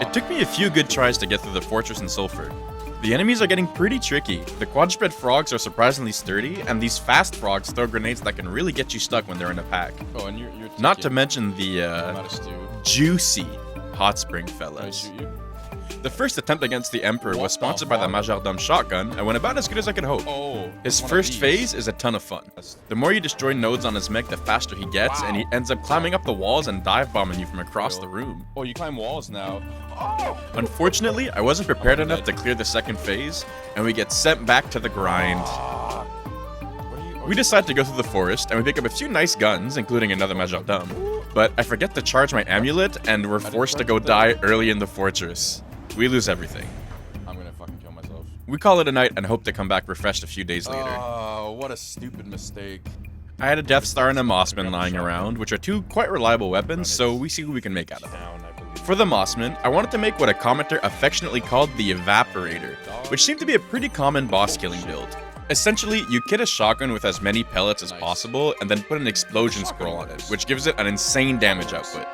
It took me a few good tries to get through the fortress in Sulfur. The enemies are getting pretty tricky. The quadruped frogs are surprisingly sturdy, and these fast frogs throw grenades that can really get you stuck when they're in a pack. Oh, and you're Not to mention the juicy hot spring Can I fellas. shoot you? The first attempt against the Emperor was What sponsored the by the fuck? Majordome shotgun and went about as good as I could hope. Oh. His one of first these. phase is a ton of fun. The more you destroy nodes on his mech, the faster he gets, and he ends up climbing up the walls and dive bombing you from across the room. Oh, you climb walls now. Oh. Unfortunately, I wasn't prepared enough to clear the second phase, and we get sent back to the grind. We decide to go through the forest, and we pick up a few nice guns, including another Majordome. But I forget to charge my amulet, and we're forced to go die early in the fortress. We lose everything. I'm gonna fucking kill myself. We call it a night and hope to come back refreshed a few days later. Oh, what a stupid mistake. I had a Death Star and a Mossman lying around, which are two quite reliable weapons, so we see what we can make out of them. For the Mossman, I wanted to make what a commenter affectionately called the Evaporator, which seemed to be a pretty common boss killing build. Essentially, you kit a shotgun with as many pellets as possible, and then put an explosion scroll on it, which gives it an insane damage output.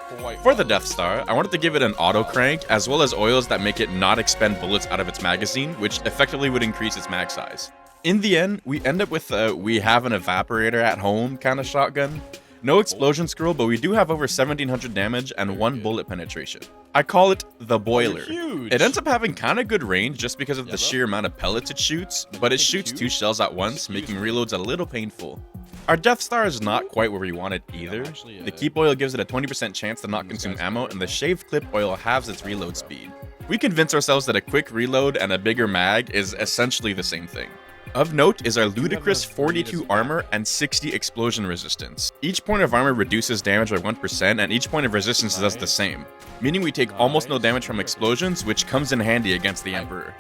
For the Death Star, I wanted to give it an auto crank, as well as oils that make it not expend bullets out of its magazine, which effectively would increase its mag size. In the end, we end up with a we have an evaporator at home kind of shotgun. No explosion scroll, but we do have over 1700 damage and 1 bullet penetration. I call it the Boiler. Huge. It ends up having kind of good range just because of the sheer amount of pellets it shoots, but it shoots 2 shells at once, making reloads a little painful. Our Death Star is not quite where we want it either. The Keep Oil gives it a 20% chance to not consume ammo, and the Shaved Clip Oil halves its reload speed. We convince ourselves that a quick reload and a bigger mag is essentially the same thing. Of note is our ludicrous 42 armor and 60 explosion resistance. Each point of armor reduces damage by 1%, and each point of resistance does the same, meaning we take almost no damage from explosions, which comes in handy against the Emperor.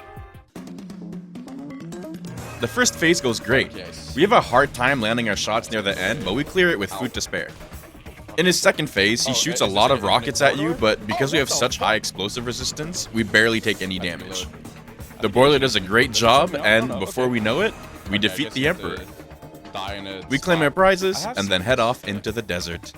The first phase goes great. We have a hard time landing our shots near the end, but we clear it with food to spare. In his second phase, he shoots a lot of rockets at you, but because we have such high explosive resistance, we barely take any damage. The Boiler does a great job, and before we know it, we defeat the Emperor. We claim our prizes, and then head off into the desert.